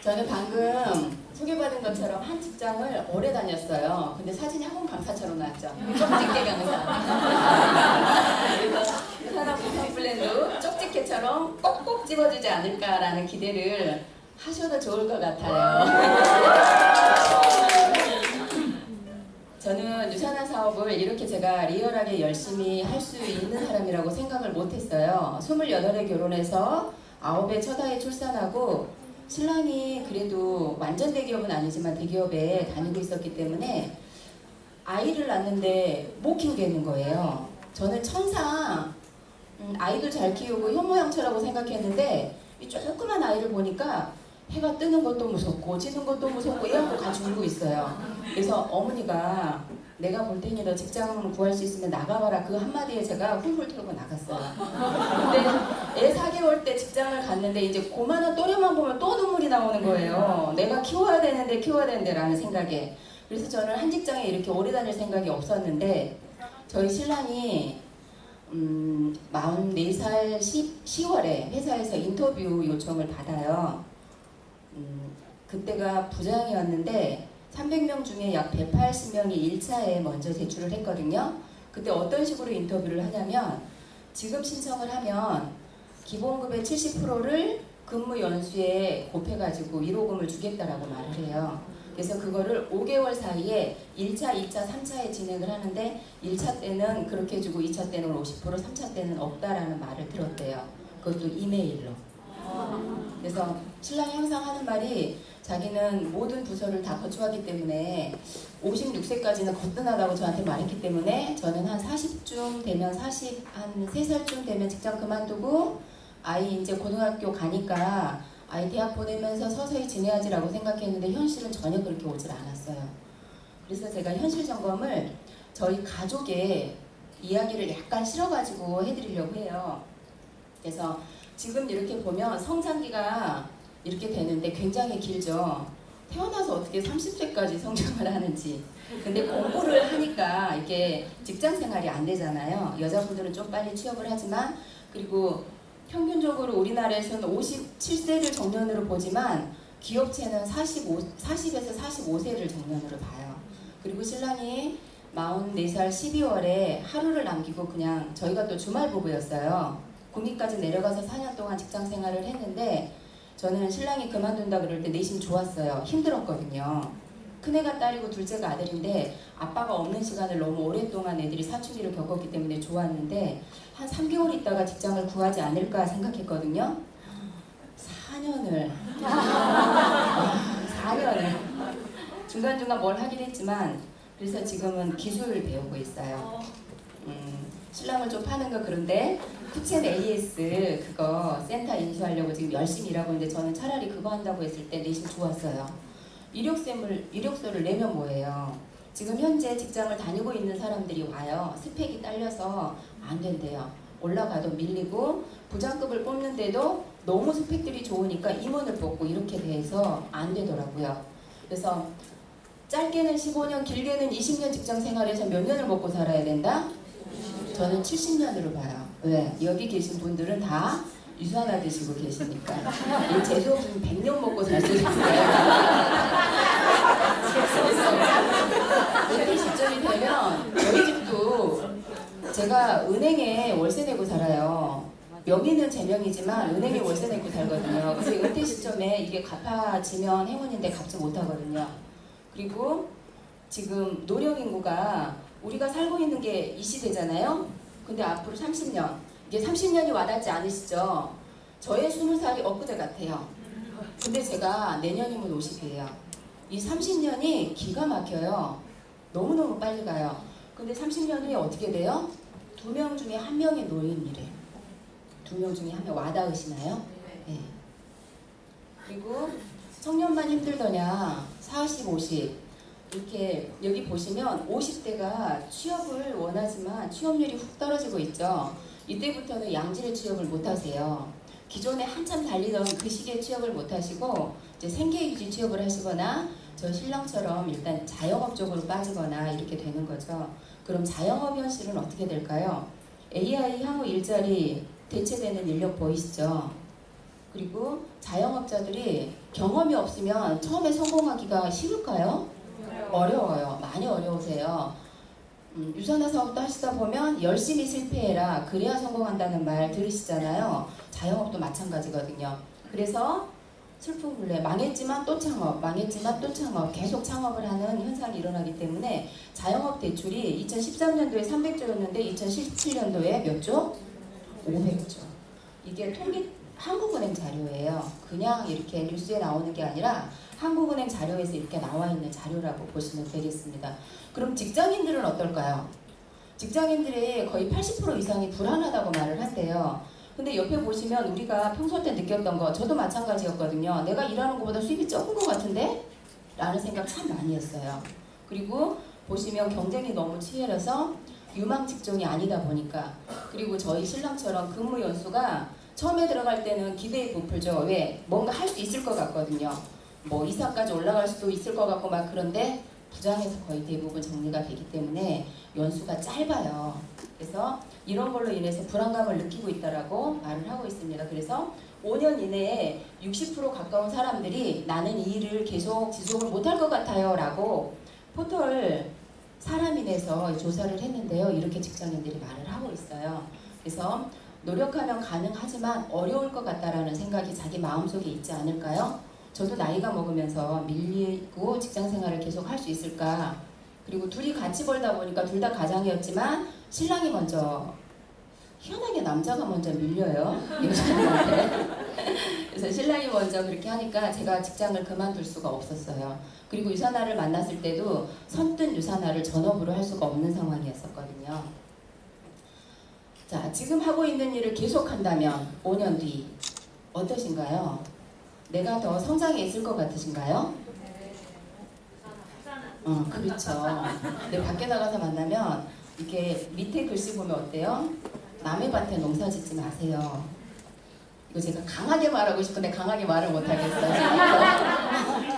저는 방금 소개받은 것처럼 한 직장을 오래 다녔어요. 근데 사진이 학원 강사처럼 나왔죠. 쪽집게 강사. 그래서 산업 구성 플랜도 쪽집게처럼 꼭꼭 집어주지 않을까라는 기대를 하셔도 좋을 것 같아요. 저는 유산화 사업을 이렇게 제가 리얼하게 열심히 할 수 있는 사람이라고 생각을 못했어요. 28에 결혼해서 9에 첫 아이 출산하고 신랑이 그래도 완전 대기업은 아니지만 대기업에 다니고 있었기 때문에 아이를 낳는데 못 키우겠는 거예요. 저는 천상 아이도 잘 키우고 현모양처라고 생각했는데 이 조그만 아이를 보니까 해가 뜨는 것도 무섭고 지는 것도 무섭고 이러고 같이 울고 있어요. 그래서 어머니가 내가 볼 테니 너 직장 구할 수 있으면 나가봐라 그 한마디에 제가 훌훌 털고 나갔어요. 근데 애 4개월 때 직장을 갔는데 이제 고만한 또래만 보면 또 눈물이 나오는 거예요. 내가 키워야 되는데 라는 생각에. 그래서 저는 한 직장에 이렇게 오래 다닐 생각이 없었는데 저희 신랑이 44살 10월에 회사에서 인터뷰 요청을 받아요. 그때가 부장이었는데 300명 중에 약 180명이 1차에 먼저 제출을 했거든요. 그때 어떤 식으로 인터뷰를 하냐면 지금 신청을 하면 기본급의 70%를 근무 연수에 곱해가지고 위로금을 주겠다라고 말을 해요. 그래서 그거를 5개월 사이에 1차, 2차, 3차에 진행을 하는데 1차 때는 그렇게 주고 2차 때는 50%, 3차 때는 없다라는 말을 들었대요. 그것도 이메일로. 그래서 신랑이 항상 하는 말이 자기는 모든 부서를 다 거쳐왔기 때문에 56세까지는 거뜬하다고 저한테 말했기 때문에 저는 한 40쯤 되면 한 3살쯤 되면 직장 그만두고 아이 이제 고등학교 가니까 아이 대학 보내면서 서서히 지내야지라고 생각했는데 현실은 전혀 그렇게 오질 않았어요. 그래서 제가 현실 점검을 저희 가족의 이야기를 약간 실어가지고 해드리려고 해요. 그래서 지금 이렇게 보면 성장기가 이렇게 되는데 굉장히 길죠. 태어나서 어떻게 30세까지 성장을 하는지. 근데 공부를 하니까 이게 직장 생활이 안 되잖아요. 여자분들은 좀 빨리 취업을 하지만 그리고 평균적으로 우리나라에서는 57세를 정년으로 보지만 기업체는 40에서 45세를 정년으로 봐요. 그리고 신랑이 44살 12월에 하루를 남기고 그냥 저희가 또 주말 부부였어요. 구미까지 내려가서 4년 동안 직장 생활을 했는데 저는 신랑이 그만둔다 그럴 때 내심 좋았어요. 힘들었거든요. 큰애가 딸이고 둘째가 아들인데 아빠가 없는 시간을 너무 오랫동안 애들이 사춘기를 겪었기 때문에 좋았는데 한 3개월 있다가 직장을 구하지 않을까 생각했거든요. 4년을 4년을 중간중간 뭘 하긴 했지만 그래서 지금은 기술을 배우고 있어요. 신랑을 좀 파는 거 그런데 쿠첸 AS 그거 센터 인수하려고 지금 열심히 일하고 있는데 저는 차라리 그거 한다고 했을 때 내심 좋았어요. 이력서를 내면 뭐예요? 지금 현재 직장을 다니고 있는 사람들이 와요. 스펙이 딸려서 안 된대요. 올라가도 밀리고 부장급을 뽑는데도 너무 스펙들이 좋으니까 임원을 뽑고 이렇게 돼서 안 되더라고요. 그래서 짧게는 15년, 길게는 20년 직장 생활에서 몇 년을 먹고 살아야 된다? 저는 70년으로 봐요. 왜? 여기 계신 분들은 다 유산화 드시고 계시니까. 이 재수없으면 100년 먹고 살 수 있어요. 은퇴 시점이 되면 저희 집도 제가 은행에 월세 내고 살아요. 여기는 제 명이지만 은행에 월세 내고 살거든요. 그래서 은퇴 시점에 이게 갚아지면 행운인데 갚지 못하거든요. 그리고 지금 노령 인구가 우리가 살고 있는 게 이 시대잖아요. 근데 앞으로 30년, 이게 30년이 와닿지 않으시죠? 저의 20살이 엊그제 같아요. 근데 제가 내년이면 50이에요. 이 30년이 기가 막혀요. 너무너무 빨리 가요. 근데 30년 후에 어떻게 돼요? 2명 중에 1명이 노인이래. 2명 중에 1명 와닿으시나요? 네. 그리고 청년만 힘들더냐, 40, 50. 이렇게 여기 보시면 50대가 취업을 원하지만 취업률이 훅 떨어지고 있죠. 이때부터는 양질의 취업을 못하세요. 기존에 한참 달리던 그 시기에 취업을 못하시고 이제 생계유지 취업을 하시거나 저 신랑처럼 일단 자영업 쪽으로 빠지거나 이렇게 되는 거죠. 그럼 자영업 현실은 어떻게 될까요? AI 향후 일자리 대체되는 인력 보이시죠? 그리고 자영업자들이 경험이 없으면 처음에 성공하기가 쉬울까요? 어려워요. 많이 어려우세요. 유산화 사업도 하시다 보면 열심히 실패해라 그래야 성공한다는 말 들으시잖아요. 자영업도 마찬가지거든요. 그래서 슬픈굴레 망했지만 또 창업, 망했지만 또 창업, 계속 창업을 하는 현상이 일어나기 때문에 자영업 대출이 2013년도에 300조였는데 2017년도에 몇 조? 500조. 이게 한국은행 자료예요. 그냥 이렇게 뉴스에 나오는 게 아니라 한국은행 자료에서 이렇게 나와 있는 자료라고 보시면 되겠습니다. 그럼 직장인들은 어떨까요? 직장인들의 거의 80% 이상이 불안하다고 말을 한대요. 근데 옆에 보시면 우리가 평소 때 느꼈던 거, 저도 마찬가지였거든요. 내가 일하는 것보다 수입이 적은 것 같은데? 라는 생각 참 많이 했어요. 그리고 보시면 경쟁이 너무 치열해서 유망 직종이 아니다 보니까, 그리고 저희 신랑처럼 근무 연수가 처음에 들어갈 때는 기대에 부풀죠. 왜? 뭔가 할 수 있을 것 같거든요. 뭐 이사까지 올라갈 수도 있을 것 같고 막 그런데 부장에서 거의 대부분 정리가 되기 때문에 연수가 짧아요. 그래서 이런 걸로 인해서 불안감을 느끼고 있다라고 말을 하고 있습니다. 그래서 5년 이내에 60% 가까운 사람들이 나는 이 일을 계속 지속을 못할 것 같아요 라고 포털 사람인에서 조사를 했는데요. 이렇게 직장인들이 말을 하고 있어요. 그래서 노력하면 가능하지만 어려울 것 같다라는 생각이 자기 마음속에 있지 않을까요? 저도 나이가 먹으면서 밀리고 직장생활을 계속 할 수 있을까? 그리고 둘이 같이 벌다 보니까 둘 다 가장이었지만 신랑이 먼저, 희한하게 남자가 먼저 밀려요. 여자한테. 그래서 신랑이 먼저 그렇게 하니까 제가 직장을 그만둘 수가 없었어요. 그리고 유산화를 만났을 때도 선뜻 유산화를 전업으로 할 수가 없는 상황이었었거든요. 자, 지금 하고 있는 일을 계속한다면 5년 뒤 어떠신가요? 내가 더 성장해 있을 것 같으신가요? 그렇죠. 근데 밖에 나가서 만나면 이렇게 밑에 글씨 보면 어때요? 남의 밭에 농사 짓지 마세요. 이거 제가 강하게 말하고 싶은데 강하게 말을 못하겠어요.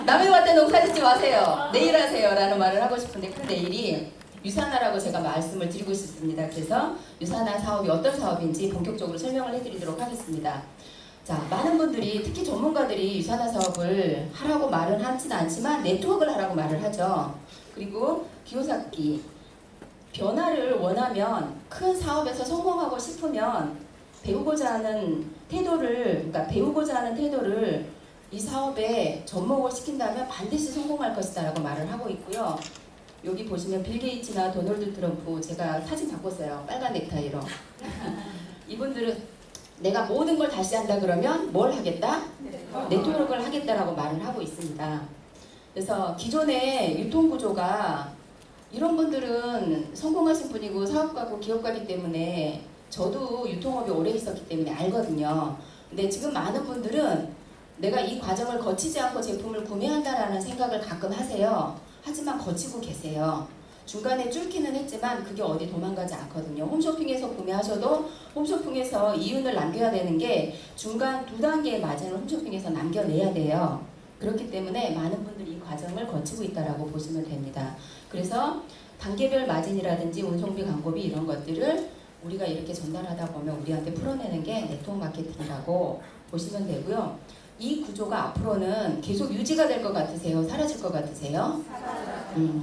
남의 밭에 농사 짓지 마세요. 내일 하세요 라는 말을 하고 싶은데 그 내일이 유산화라고 제가 말씀을 드리고 싶습니다. 그래서 유산화 사업이 어떤 사업인지 본격적으로 설명을 해드리도록 하겠습니다. 자, 많은 분들이 특히 전문가들이 유산화 사업을 하라고 말은 하진 않지만 네트워크를 하라고 말을 하죠. 그리고 기호삭기 변화를 원하면 큰 사업에서 성공하고 싶으면 배우고자 하는 태도를 이 사업에 접목을 시킨다면 반드시 성공할 것이다 라고 말을 하고 있고요. 여기 보시면 빌 게이츠나 도널드 트럼프, 제가 사진 바꿨어요. 빨간 넥타이로. 이분들은 내가 모든 걸 다시 한다 그러면 뭘 하겠다? 네트워크를 하겠다라고 말을 하고 있습니다. 그래서 기존의 유통구조가 이런 분들은 성공하신 분이고 사업가고 기업가이기 때문에 저도 유통업에 오래 있었기 때문에 알거든요. 근데 지금 많은 분들은 내가 이 과정을 거치지 않고 제품을 구매한다라는 생각을 가끔 하세요. 하지만 거치고 계세요. 중간에 뚫기는 했지만 그게 어디 도망가지 않거든요. 홈쇼핑에서 구매하셔도 홈쇼핑에서 이윤을 남겨야 되는 게 중간 2단계의 마진을 홈쇼핑에서 남겨내야 돼요. 그렇기 때문에 많은 분들이 이 과정을 거치고 있다고 보시면 됩니다. 그래서 단계별 마진이라든지 운송비, 광고비 이런 것들을 우리가 이렇게 전달하다 보면 우리한테 풀어내는 게 네트워크 마케팅이라고 보시면 되고요. 이 구조가 앞으로는 계속 유지가 될 것 같으세요? 사라질 것 같으세요?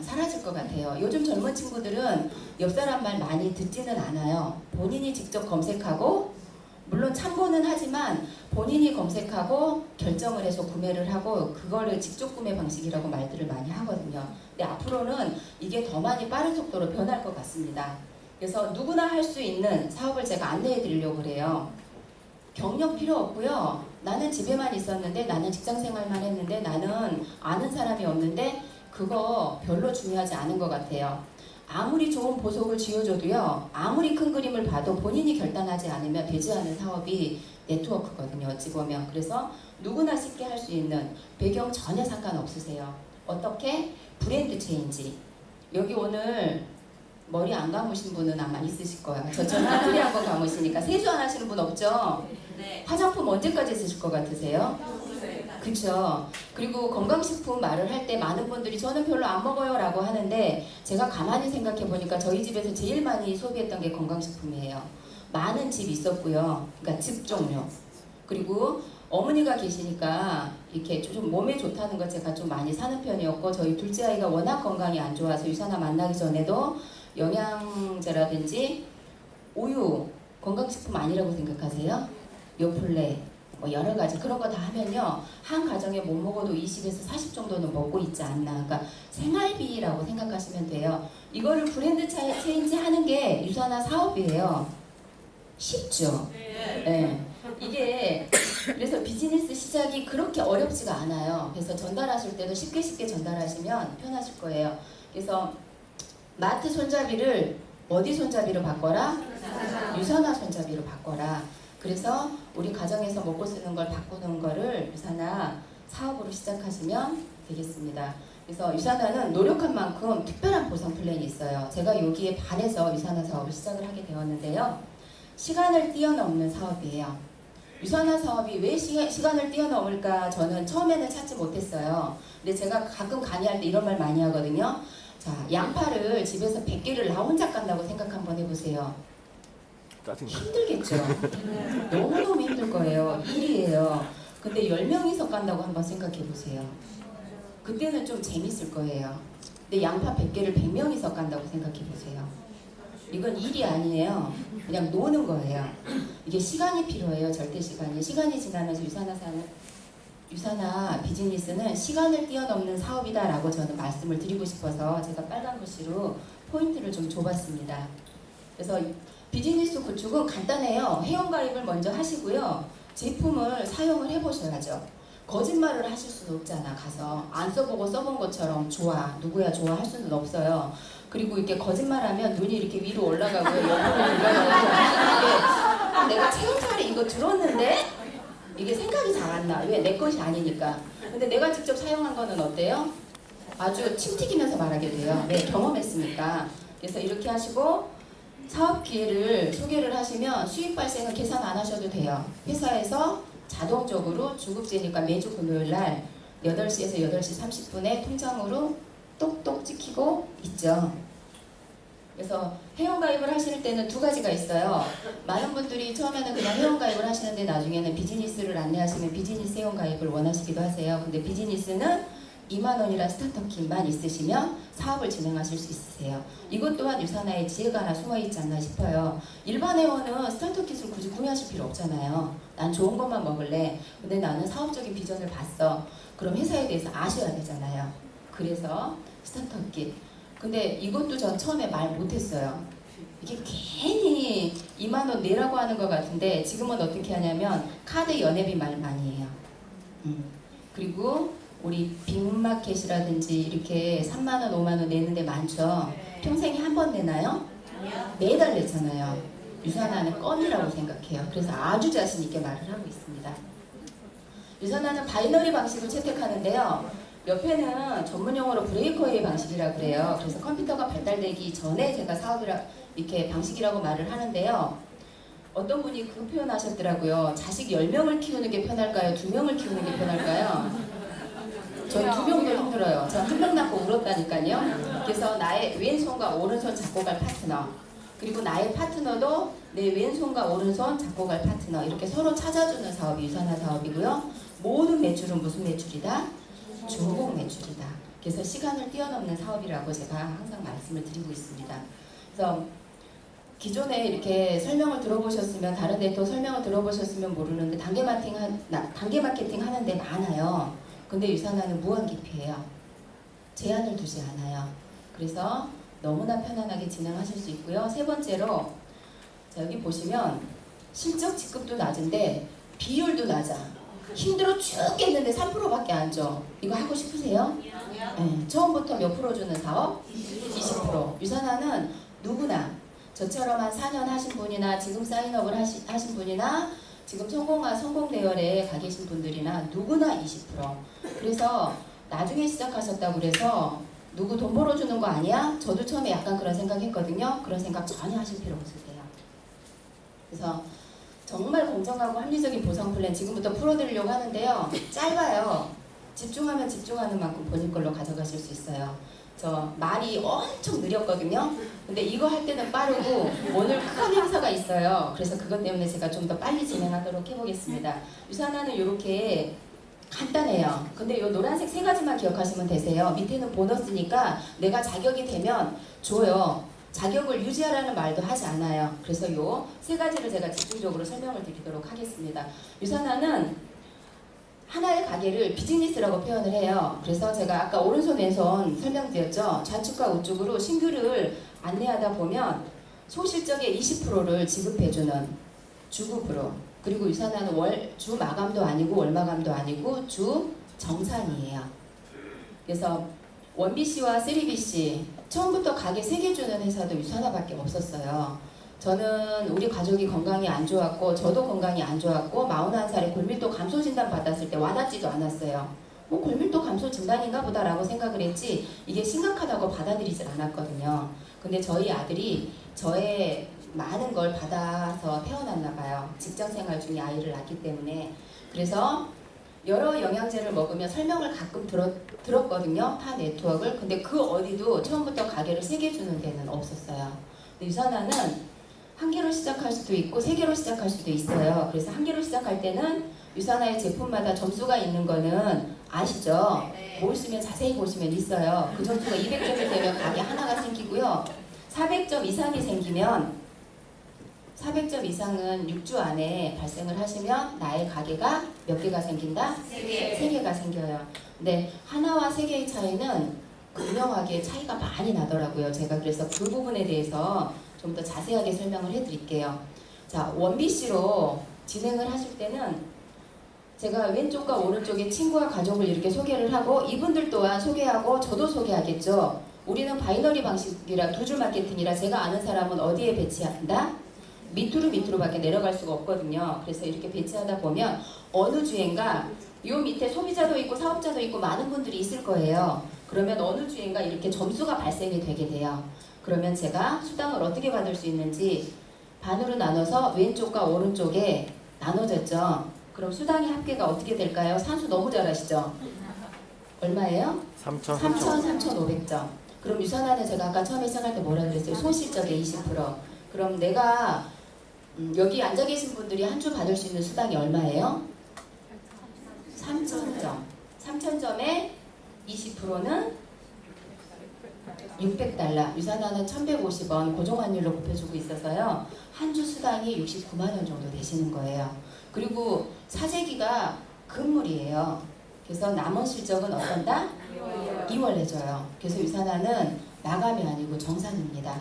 사라질 것 같아요. 요즘 젊은 친구들은 옆 사람 말 많이 듣지는 않아요. 본인이 직접 검색하고, 물론 참고는 하지만 본인이 검색하고 결정을 해서 구매를 하고 그거를 직접 구매 방식이라고 말들을 많이 하거든요. 근데 앞으로는 이게 더 많이 빠른 속도로 변할 것 같습니다. 그래서 누구나 할 수 있는 사업을 제가 안내해 드리려고 그래요. 경력 필요 없고요. 나는 집에만 있었는데, 나는 직장생활만 했는데, 나는 아는 사람이 없는데 그거 별로 중요하지 않은 것 같아요. 아무리 좋은 보석을 쥐어줘도요, 아무리 큰 그림을 봐도 본인이 결단하지 않으면 되지 않은 사업이 네트워크거든요. 어찌 보면. 그래서 누구나 쉽게 할 수 있는, 배경 전혀 상관없으세요. 어떻게? 브랜드 체인지. 여기 오늘 머리 안 감으신 분은 아마 있으실 거예요. 저처럼 머리 한번 감으시니까. 세수 안 하시는 분 없죠? 네. 화장품 언제까지 쓰실 것 같으세요? 그쵸. 그리고 건강식품 말을 할 때 많은 분들이 저는 별로 안 먹어요 라고 하는데, 제가 가만히 생각해 보니까 저희 집에서 제일 많이 소비했던 게 건강식품이에요. 많은 집 있었고요. 그러니까 즙 종류. 그리고 어머니가 계시니까 이렇게 좀 몸에 좋다는 것 제가 좀 많이 사는 편이었고, 저희 둘째 아이가 워낙 건강이 안 좋아서 유산화 만나기 전에도 영양제라든지 우유, 건강식품 아니라고 생각하세요? 요플레, 뭐 여러 가지 그런 거 다 하면요, 한 가정에 못 먹어도 20에서 40 정도는 먹고 있지 않나. 그러니까 생활비라고 생각하시면 돼요. 이거를 브랜드 체인지 하는 게 유산화 사업이에요. 쉽죠? 네. 이게 그래서 비즈니스 시작이 그렇게 어렵지가 않아요. 그래서 전달하실 때도 쉽게 전달하시면 편하실 거예요. 그래서 마트 손잡이를 어디 손잡이로 바꿔라? 유산화 손잡이로 바꿔라. 그래서 우리 가정에서 먹고 쓰는 걸 바꾸는 거를 유산화 사업으로 시작하시면 되겠습니다. 그래서 유산화는 노력한 만큼 특별한 보상 플랜이 있어요. 제가 여기에 반해서 유산화 사업을 시작을 하게 되었는데요. 시간을 뛰어넘는 사업이에요. 유산화 사업이 왜 시간을 뛰어넘을까 저는 처음에는 찾지 못했어요. 근데 제가 가끔 강의할 때 이런 말 많이 하거든요. 자, 양파를 집에서 100개를 나 혼자 깐다고 생각 한번 해보세요. 힘들겠죠. 너무너무 힘들 거예요. 일이에요. 근데 10명이서 깐다고 한번 생각해 보세요. 그때는 좀 재밌을 거예요. 근데 양파 100개를 100명이서 깐다고 생각해 보세요. 이건 일이 아니에요. 그냥 노는 거예요. 이게 시간이 필요해요. 절대 시간이. 시간이 지나면서 유산화 비즈니스는 시간을 뛰어넘는 사업이다라고 저는 말씀을 드리고 싶어서 제가 빨간 글씨로 포인트를 좀 줘봤습니다. 그래서 비즈니스 구축은 간단해요. 회원가입을 먼저 하시고요. 제품을 사용을 해보셔야죠. 거짓말을 하실 수는 없잖아. 가서 안 써보고 써본 것처럼 좋아, 누구야 좋아 할 수는 없어요. 그리고 이렇게 거짓말하면 눈이 이렇게 위로 올라가고요. 옆으로 올라가고. 내가 체험사를 이거 들었는데 이게 생각이 잘 안 나. 왜? 내 것이 아니니까. 근데 내가 직접 사용한 거는 어때요? 아주 침 튀기면서 말하게 돼요. 네, 경험했으니까. 그래서 이렇게 하시고 사업 기회를 소개를 하시면 수익 발생은 계산 안 하셔도 돼요. 회사에서 자동적으로 중국제니까 매주 금요일날 8시에서 8시 30분에 통장으로 똑똑 찍히고 있죠. 그래서 회원가입을 하실 때는 두 가지가 있어요. 많은 분들이 처음에는 그냥 회원가입을 하시는데 나중에는 비즈니스를 안내하시면 비즈니스 회원가입을 원하시기도 하세요. 근데 비즈니스는 2만 원이란 스타트업kit만 있으시면 사업을 진행하실 수 있으세요. 이것 또한 유산화의 지혜가 하나 숨어있지 않나 싶어요. 일반 회원은 스타트업kit을 굳이 구매하실 필요 없잖아요. 난 좋은 것만 먹을래. 근데 나는 사업적인 비전을 봤어. 그럼 회사에 대해서 아셔야 되잖아요. 그래서 스타트업kit. 근데 이것도 전 처음에 말 못했어요. 이게 괜히 2만 원 내라고 하는 것 같은데 지금은 어떻게 하냐면 카드 연회비 말 많이 해요. 그리고 우리 빅마켓이라든지 이렇게 3만 원, 5만 원 내는 데 많죠. 평생에 한 번 내나요? 매달 내잖아요. 유산화는 건이라고 생각해요. 그래서 아주 자신 있게 말을 하고 있습니다. 유산화는 바이너리 방식을 채택하는데요. 옆에는 전문용어로 브레이크웨이 방식이라고 그래요. 그래서 컴퓨터가 발달되기 전에 제가 사업이라 이렇게 방식이라고 말을 하는데요. 어떤 분이 그 표현 하셨더라고요. 자식 10명을 키우는 게 편할까요? 2명을 키우는 게 편할까요? 저희 2명도 힘들어요. 저 1명 낳고 울었다니까요. 그래서 나의 왼손과 오른손 잡고 갈 파트너, 그리고 나의 파트너도 내 왼손과 오른손 잡고 갈 파트너, 이렇게 서로 찾아주는 사업이 유산화 사업이고요. 모든 매출은 무슨 매출이다? 중복 매출이다. 그래서 시간을 뛰어넘는 사업이라고 제가 항상 말씀을 드리고 있습니다. 그래서 기존에 이렇게 설명을 들어보셨으면, 다른 데 또 설명을 들어보셨으면 모르는데 단계 마케팅 하는 데 많아요. 근데 유산화는 무한기피예요. 제한을 두지 않아요. 그래서 너무나 편안하게 진행하실 수 있고요. 세 번째로, 자, 여기 보시면 실적 지급도 낮은데 비율도 낮아. 힘들어 죽겠는데 3%밖에 안 줘. 이거 하고 싶으세요? 네, 처음부터 몇 프로 주는 사업? 20%. 유산화는 누구나, 저처럼 한 4년 하신 분이나 지금 사인업을 하신 분이나 지금 성공 대열에 가 계신 분들이나 누구나 20%. 그래서 나중에 시작하셨다고 그래서 누구 돈 벌어주는 거 아니야? 저도 처음에 약간 그런 생각했거든요. 그런 생각 전혀 하실 필요 없으세요. 그래서 정말 공정하고 합리적인 보상 플랜 지금부터 풀어드리려고 하는데요. 짧아요. 집중하면 집중하는 만큼 본인 걸로 가져가실 수 있어요. 저 말이 엄청 느렸거든요. 근데 이거 할 때는 빠르고 오늘 큰 행사가 있어요. 그래서 그것 때문에 제가 좀 더 빨리 진행하도록 해보겠습니다. 유산화는 이렇게 간단해요. 근데 이 노란색 세 가지만 기억하시면 되세요. 밑에는 보너스니까 내가 자격이 되면 줘요. 자격을 유지하라는 말도 하지 않아요. 그래서 이 세 가지를 제가 집중적으로 설명을 드리도록 하겠습니다. 유산화는 하나의 가게를 비즈니스라고 표현을 해요. 그래서 제가 아까 오른손 왼손 설명드렸죠. 좌측과 우측으로 신규를 안내하다 보면 소실적의 20%를 지급해주는 주급으로, 그리고 유산화는 주 마감도 아니고 월 마감도 아니고 주 정산이에요. 그래서 1BC와 3BC 처음부터 가게 3개 주는 회사도 유산화밖에 없었어요. 저는 우리 가족이 건강이 안 좋았고 저도 건강이 안 좋았고 41살에 골밀도 감소 진단 받았을 때 와닿지도 않았어요. 뭐 골밀도 감소 진단인가 보다라고 생각을 했지 이게 심각하다고 받아들이질 않았거든요. 근데 저희 아들이 저의 많은 걸 받아서 태어났나 봐요. 직장생활 중에 아이를 낳기 때문에. 그래서 여러 영양제를 먹으면 설명을 가끔 들었거든요. 타 네트워크를. 근데 그 어디도 처음부터 가게를 3개 주는 데는 없었어요. 근데 유산화는 1개로 시작할 수도 있고 3개로 시작할 수도 있어요. 그래서 1개로 시작할 때는 유산화의 제품마다 점수가 있는 거는 아시죠? 보시면 자세히 보시면 있어요. 그 점수가 200점이 되면 가게 하나가 생기고요. 400점 이상이 생기면 400점 이상은 6주 안에 발생을 하시면 나의 가게가 몇 개가 생긴다? 3개가 생겨요. 근데 하나와 3개의 차이는 극명하게 차이가 많이 나더라고요. 제가 그래서 그 부분에 대해서 좀 더 자세하게 설명을 해드릴게요. 자, 1BC로 진행을 하실 때는 제가 왼쪽과 오른쪽에 친구와 가족을 이렇게 소개를 하고 이분들 또한 소개하고 저도 소개하겠죠. 우리는 바이너리 방식이라 두 줄 마케팅이라 제가 아는 사람은 어디에 배치한다? 밑으로밖에 내려갈 수가 없거든요. 그래서 이렇게 배치하다 보면 어느 주행가 요 밑에 소비자도 있고 사업자도 있고 많은 분들이 있을 거예요. 그러면 어느 주행가 이렇게 점수가 발생이 되게 돼요. 그러면 제가 수당을 어떻게 받을 수 있는지 반으로 나눠서 왼쪽과 오른쪽에 나눠졌죠. 그럼 수당의 합계가 어떻게 될까요? 산수 너무 잘하시죠? 얼마예요? 3,500점. 그럼 유산화는 제가 아까 처음에 시작할 때 뭐라 그랬어요? 소실적의 20%. 그럼 내가 여기 앉아 계신 분들이 한 주 받을 수 있는 수당이 얼마예요? 3,000점. 3,000점에 20%는 600달러. 유산화는 1,150원 고정환율로 곱해주고 있어서요. 한 주 수당이 69만 원 정도 되시는 거예요. 그리고 사재기가 금물이에요. 그래서 남은 실적은 어떤다? 2월 내줘요. 그래서 유산화는 마감이 아니고 정산입니다.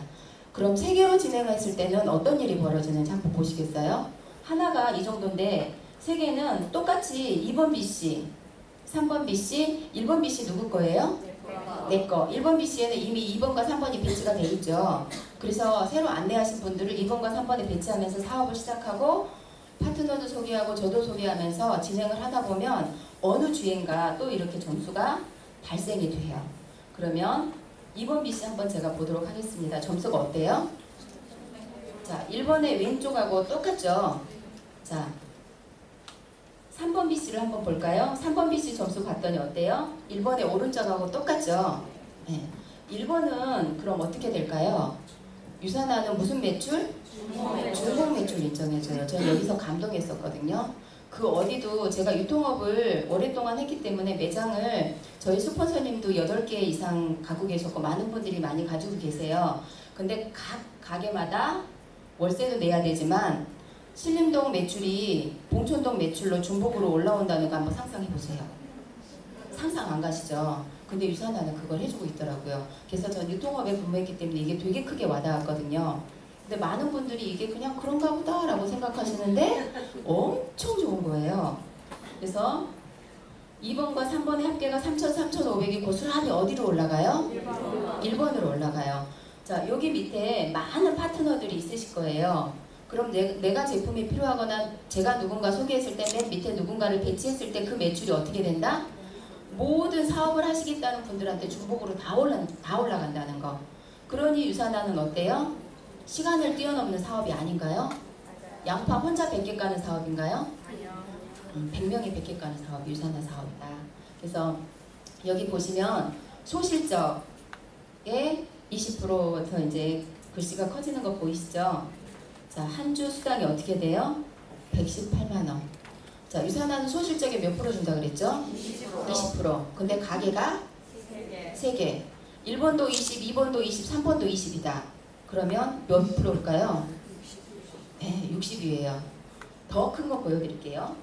그럼 3개로 진행했을 때는 어떤 일이 벌어지는지 한번 보시겠어요? 하나가 이 정도인데 3개는 똑같이 2번 BC, 3번 BC, 1번 BC 누구 거예요? 내 거. 1번 BC에는 이미 2번과 3번이 배치가 돼 있죠. 그래서 새로 안내하신 분들을 2번과 3번에 배치하면서 사업을 시작하고 파트너도 소개하고 저도 소개하면서 진행을 하다 보면 어느 주행가 또 이렇게 점수가 발생이 돼요. 그러면 2번 BC 한번 제가 보도록 하겠습니다. 점수가 어때요? 자, 1번의 왼쪽하고 똑같죠? 자, 3번 BC를 한번 볼까요? 3번 BC 점수 봤더니 어때요? 1번의 오른쪽하고 똑같죠? 네. 1번은 그럼 어떻게 될까요? 유산화는 무슨 매출? 중복 매출 인정해줘요. 저는 여기서 감동했었거든요. 그 어디도 제가 유통업을 오랫동안 했기 때문에 매장을 저희 스폰서님도 8개 이상 갖고 계셨고 많은 분들이 많이 가지고 계세요. 근데 각 가게마다 월세도 내야 되지만 신림동 매출이 봉천동 매출로 중복으로 올라온다는 거 한번 상상해 보세요. 상상 안 가시죠? 근데 유산화는 그걸 해주고 있더라고요. 그래서 전 유통업에 근무했기 때문에 이게 되게 크게 와닿았거든요. 근데 많은 분들이 이게 그냥 그런가 보다 라고 생각하시는데 엄청 좋은 거예요. 그래서 2번과 3번의 합계가 3,500이 고스란히 어디로 올라가요? 1번으로 올라가요. 자, 여기 밑에 많은 파트너들이 있으실 거예요. 그럼 내가 제품이 필요하거나 제가 누군가 소개했을 때 맨 밑에 누군가를 배치했을 때 그 매출이 어떻게 된다? 모든 사업을 하시겠다는 분들한테 중복으로 다 올라간다는 거. 그러니 유산화는 어때요? 시간을 뛰어넘는 사업이 아닌가요? 양파 혼자 100개 까는 사업인가요? 100명이 100개 까는 사업이 유산화 사업이다. 그래서 여기 보시면 소실적 20%에서 이제 글씨가 커지는 거 보이시죠? 자, 한 주 수당이 어떻게 돼요? 118만 원. 자, 유산화는 소실적에 몇 프로 준다 그랬죠? 20%. 근데 가게가 3개. 1번도 20, 2번도 20, 3번도 20이다. 그러면 몇 프로일까요? 네, 60이에요. 더 큰 거 보여드릴게요.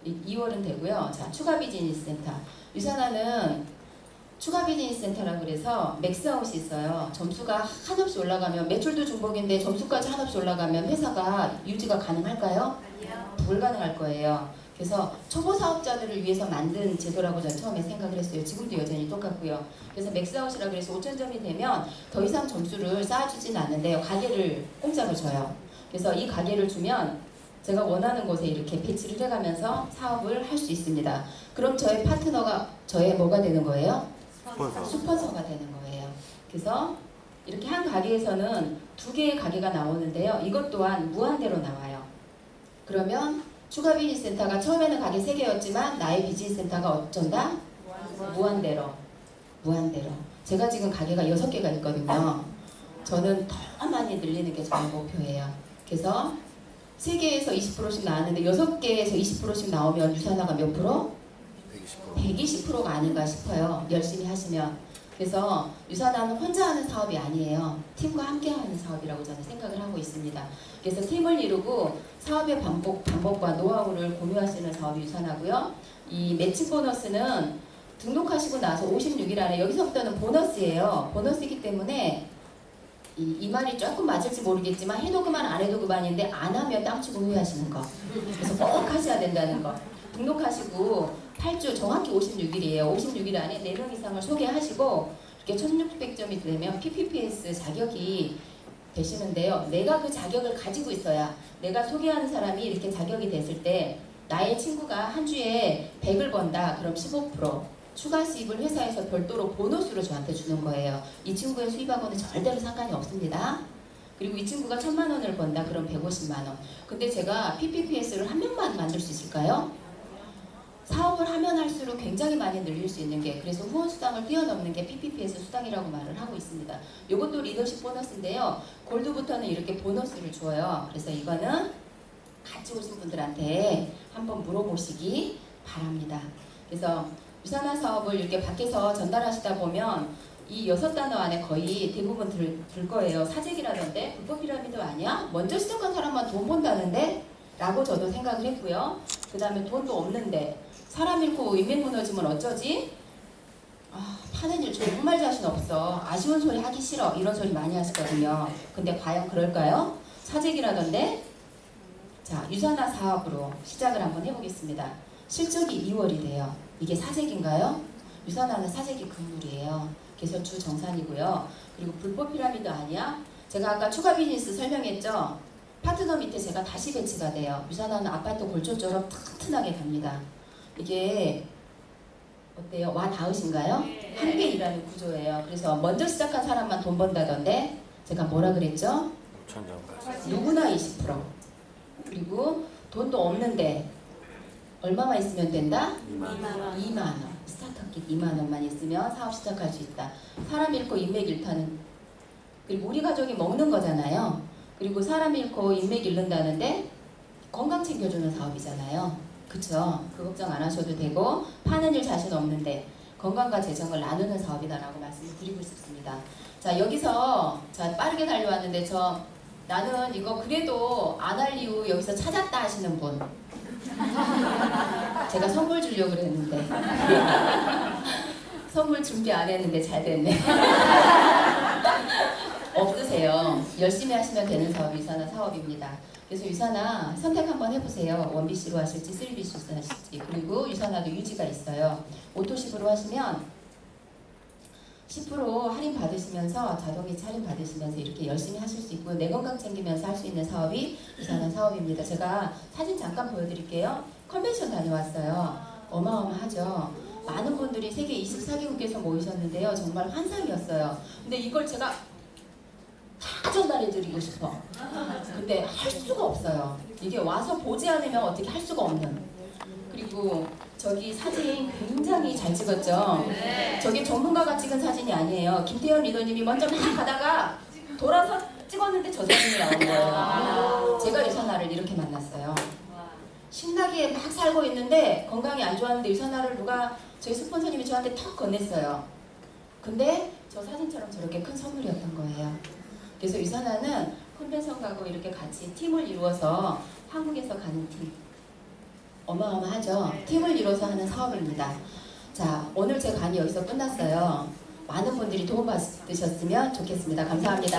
2월은 되고요. 자, 추가 비즈니스 센터. 유산화는 추가 비즈니스 센터라고 그래서 맥스아웃이 있어요. 점수가 한없이 올라가면, 매출도 중복인데 점수까지 한없이 올라가면 회사가 유지가 가능할까요? 아니요. 불가능할 거예요. 그래서 초보 사업자들을 위해서 만든 제도라고 저는 처음에 생각을 했어요. 지금도 여전히 똑같고요. 그래서 맥스아웃이라고 그래서 5,000점이 되면 더 이상 점수를 쌓아주진 않는데 가게를 공짜로 줘요. 그래서 이 가게를 주면 제가 원하는 곳에 이렇게 배치를 해가면서 사업을 할 수 있습니다. 그럼 저의 파트너가 저의 뭐가 되는 거예요? 스폰서가 되는 거예요. 그래서 이렇게 한 가게에서는 2개의 가게가 나오는데요. 이것 또한 무한대로 나와요. 그러면 추가 비즈니스 센터가 처음에는 가게 3개였지만 나의 비즈니스 센터가 어쩐다? 무한대로. 무한대로. 제가 지금 가게가 6개가 있거든요. 저는 더 많이 늘리는 게 저의 목표예요. 그래서 3개에서 20%씩 나왔는데 6개에서 20%씩 나오면 유산화가 몇 프로? 120%가 아닌가 싶어요. 열심히 하시면. 그래서 유산화는 혼자 하는 사업이 아니에요. 팀과 함께 하는 사업이라고 저는 생각을 하고 있습니다. 그래서 팀을 이루고 사업의 방법과 노하우를 공유하시는 사업이 유산화고요. 이 매칭 보너스는 등록하시고 나서 56일 안에, 여기서부터는 보너스예요. 보너스이기 때문에 이 말이 조금 맞을지 모르겠지만 해도 그만 안 해도 그만인데 안 하면 땅치고 후회하시는 거. 그래서 꼭 하셔야 된다는 거. 등록하시고 8주 정확히 56일이에요. 56일 안에 4명 이상을 소개하시고 이렇게 1600점이 되면 PPPS 자격이 되시는데요. 내가 그 자격을 가지고 있어야, 내가 소개하는 사람이 이렇게 자격이 됐을 때 나의 친구가 한 주에 100을 번다. 그럼 15% 추가 수입을 회사에서 별도로 보너스로 저한테 주는 거예요. 이 친구의 수입하고는 절대로 상관이 없습니다. 그리고 이 친구가 1000만 원을 번다. 그럼 150만 원. 근데 제가 PPPS를 한 명만 만들 수 있을까요? 사업을 하면 할수록 굉장히 많이 늘릴 수 있는 게, 그래서 후원 수당을 뛰어넘는 게 PPPS 수당이라고 말을 하고 있습니다. 이것도 리더십 보너스인데요. 골드부터는 이렇게 보너스를 줘요. 그래서 이거는 같이 오신 분들한테 한번 물어보시기 바랍니다. 그래서 유산화 사업을 이렇게 밖에서 전달하시다 보면 이 6단어 안에 거의 대부분 들 거예요. 사재기라던데 불법 피라미드 아니야? 먼저 시작한 사람만 돈 번다는데? 라고 저도 생각을 했고요. 그 다음에 돈도 없는데 사람 잃고 인맥 무너지면 어쩌지? 파는 일 정말 자신 없어. 아쉬운 소리 하기 싫어. 이런 소리 많이 하시거든요. 근데 과연 그럴까요? 사재기라던데? 자, 유산화 사업으로 시작을 한번 해보겠습니다. 실적이 2월이 돼요. 이게 사재기인가요? 유산화는 사재기 금물이에요. 그래서 주 정산이고요. 그리고 불법 피라미드 아니야? 제가 아까 추가 비즈니스 설명했죠? 파트너 밑에 제가 다시 배치가 돼요. 유산화는 아파트 골조처럼 튼튼하게 갑니다. 이게 어때요? 와 닿으신가요? 함께 일하는 구조예요. 그래서 먼저 시작한 사람만 돈 번다던데 제가 뭐라 그랬죠? 누구나 20%. 그리고 돈도 없는데 얼마만 있으면 된다? 2만 원. 스타트업 킷 2만 원만 있으면 사업 시작할 수 있다. 사람 잃고 인맥 잃다는, 그리고 우리 가족이 먹는 거잖아요. 그리고 사람 잃고 인맥 잃는다는데 건강 챙겨주는 사업이잖아요. 그쵸? 그 걱정 안 하셔도 되고, 파는 일 자신 없는데 건강과 재정을 나누는 사업이다라고 말씀을 드리고 싶습니다. 자, 여기서 자 빠르게 달려왔는데 나는 이거 그래도 안 할 이유 여기서 찾았다 하시는 분. 제가 선물 주려고 그랬는데 선물 준비 안 했는데 잘 됐네. 없으세요. 열심히 하시면 되는 사업이 유산화 사업입니다. 그래서 유산화 선택 한번 해보세요. 1BC로 하실지 3BC로 하실지. 그리고 유산화도 유지가 있어요. 오토식으로 하시면 10% 할인 받으시면서 자동이체 할인 받으시면서 이렇게 열심히 하실 수 있고요. 내 건강 챙기면서 할 수 있는 사업이 유산화 사업입니다. 제가 사진 잠깐 보여드릴게요. 컨벤션 다녀왔어요. 어마어마하죠. 많은 분들이 세계 24개국에서 모이셨는데요. 정말 환상이었어요. 근데 이걸 제가 다 전달해드리고 싶어. 근데 할 수가 없어요. 이게 와서 보지 않으면 어떻게 할 수가 없는. 그리고 저기 사진 굉장히 잘 찍었죠? 저게 전문가가 찍은 사진이 아니에요. 김태현 리더님이 먼저 막 가다가 돌아서 찍었는데 저 사진이 나온 거예요. 제가 유선아를 이렇게 만났어요. 신나게 막 살고 있는데 건강이 안 좋았는데 유선아를 누가 저희 스폰서님이 저한테 턱 건넸어요. 근데 저 사진처럼 저렇게 큰 선물이었던 거예요. 그래서 유선아는 컨벤션 가고 이렇게 같이 팀을 이루어서 한국에서 가는 팀. 어마어마하죠? 팀을 이루어서 하는 사업입니다. 자, 오늘 제 강의 여기서 끝났어요. 많은 분들이 도움 받으셨으면 좋겠습니다. 감사합니다.